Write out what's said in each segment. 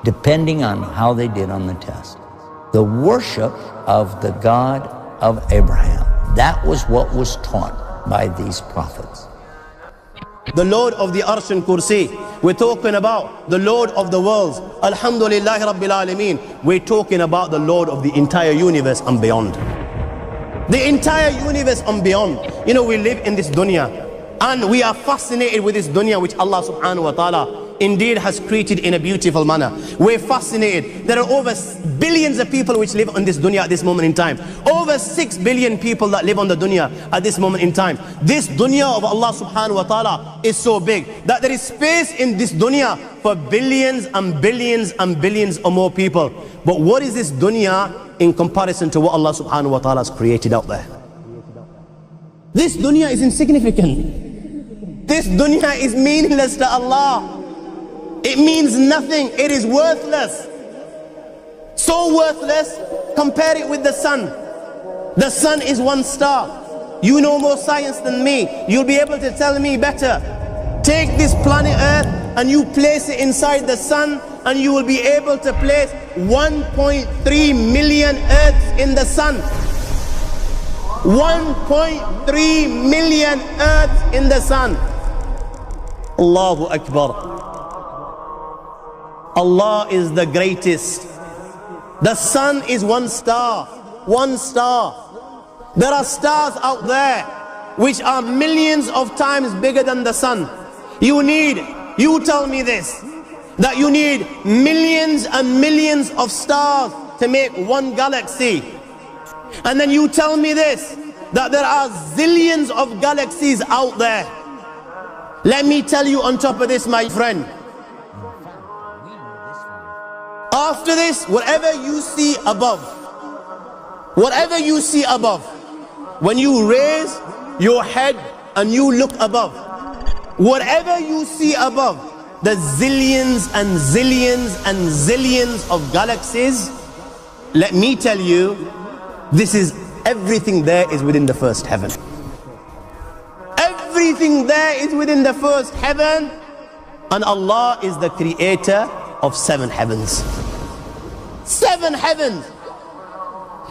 depending on how they did on the test. The worship of the God of Abraham. That was what was taught by these prophets. The Lord of the Arsh and Kursi. We're talking about the Lord of the worlds. Alhamdulillah Rabbil Alameen. We're talking about the Lord of the entire universe and beyond. The entire universe and beyond. You know, we live in this dunya and we are fascinated with this dunya which Allah subhanahu wa ta'ala indeed has created in a beautiful manner. We're fascinated. There are over billions of people which live on this dunya at this moment in time. Over 6 billion people that live on the dunya at this moment in time. This dunya of Allah subhanahu wa ta'ala is so big that there is space in this dunya for billions and billions and billions or more people. But what is this dunya in comparison to what Allah subhanahu wa ta'ala has created out there? This dunya is insignificant. This dunya is meaningless to Allah. It means nothing. It is worthless. So worthless, compare it with the sun. The sun is one star. You know more science than me. You'll be able to tell me better. Take this planet Earth and you place it inside the sun and you will be able to place 1.3 million Earths in the sun. 1.3 million Earths in the sun. Allahu Akbar. Allah is the greatest. The sun is one star. One star. There are stars out there which are millions of times bigger than the sun. You tell me this, that you need millions and millions of stars to make one galaxy. And then you tell me this, that there are zillions of galaxies out there. Let me tell you on top of this, my friend, after this, whatever you see above, when you raise your head and you look above, whatever you see above, the zillions and zillions and zillions of galaxies, let me tell you, this is everything there is within the first heaven. Everything there is within the first heaven, and Allah is the creator of 7 heavens. 7 heavens.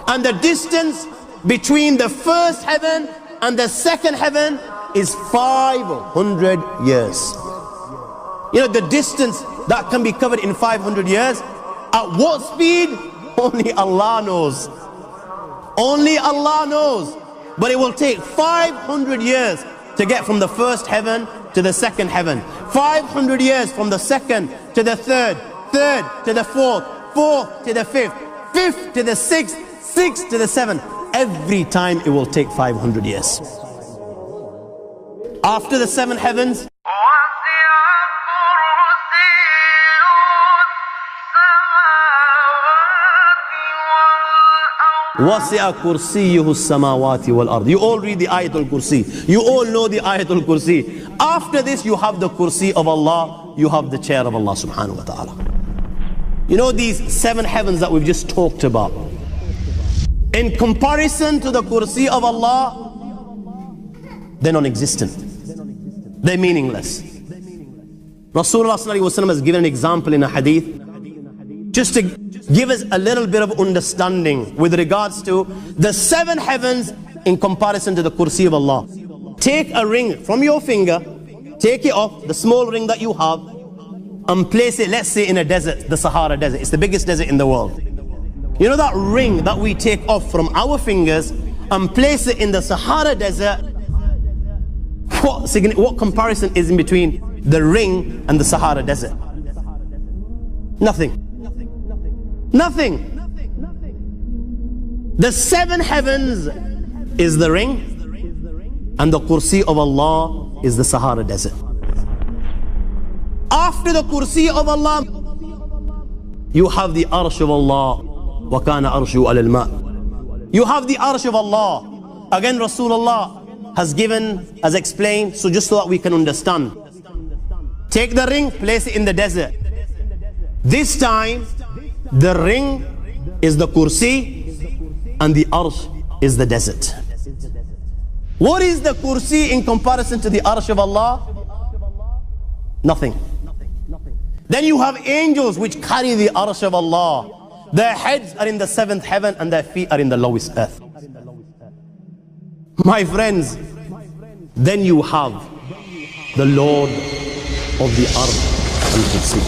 And the distance between the first heaven and the second heaven is 500 years. You know, the distance that can be covered in 500 years, at what speed? Only Allah knows. Only Allah knows. But it will take 500 years to get from the first heaven to the second heaven. 500 years from the second to the third, third to the fourth, fourth to the fifth, fifth to the sixth, sixth to the seventh. Every time it will take 500 years. After the 7 heavens, وَسِعَ كُرْسِيُّهُ السَّمَاوَاتِ وَالْأَرْضِ. You all read the Ayatul Kursi. You all know the Ayatul Kursi. After this you have the Kursi of Allah. You have the chair of Allah subhanahu wa ta'ala. You know these 7 heavens that we've just talked about, in comparison to the Kursi of Allah, they're non-existent. They're meaningless. Rasulullah sallallahu alaihi wasallam has given an example in a hadith just to give us a little bit of understanding with regards to the 7 heavens in comparison to the Kursi of Allah. Take a ring from your finger, take it off, the small ring that you have, and place it, let's say, in a desert, the Sahara Desert. It's the biggest desert in the world. You know that ring that we take off from our fingers and place it in the Sahara Desert? What comparison is in between the ring and the Sahara Desert? Nothing. Nothing. The 7 heavens is the ring, and the Kursi of Allah is the Sahara Desert. After the Kursi of Allah, you have the Arsh of Allah. وَكَانَ أَرْشُهُ عَلَى الْمَاءِ. You have the Arsh of Allah. Again, Rasulullah has explained, so just so that we can understand. Take the ring, place it in the desert. This time, the ring is the Kursi and the Arsh is the desert. What is the Kursi in comparison to the Arsh of Allah? Nothing. Then you have angels which carry the arsh of Allah. Their heads are in the 7th heaven and their feet are in the lowest earth. My friends, then you have the Lord of the Arsh al-Kursi.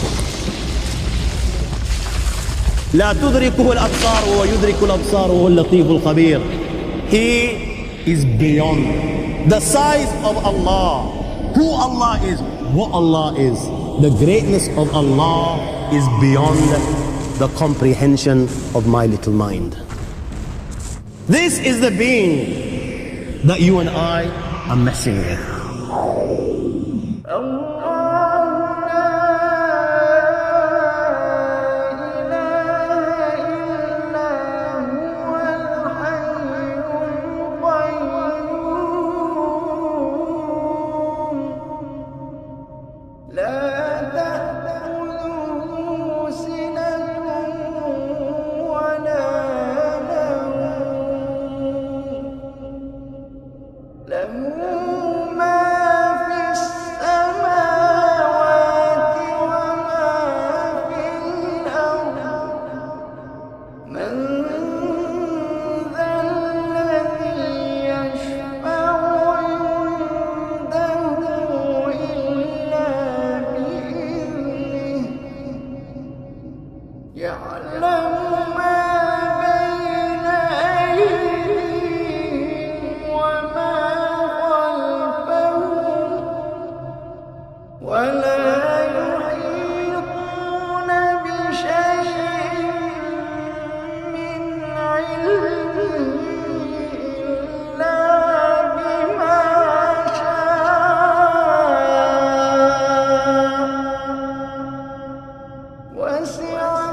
لا تدركه الأبصار وهو يدرك الأبصار وهو اللطيف الخبير. He is beyond the size of Allah, who Allah is, what Allah is. The greatness of Allah is beyond the comprehension of my little mind. This is the being that you and I are messing with. وسع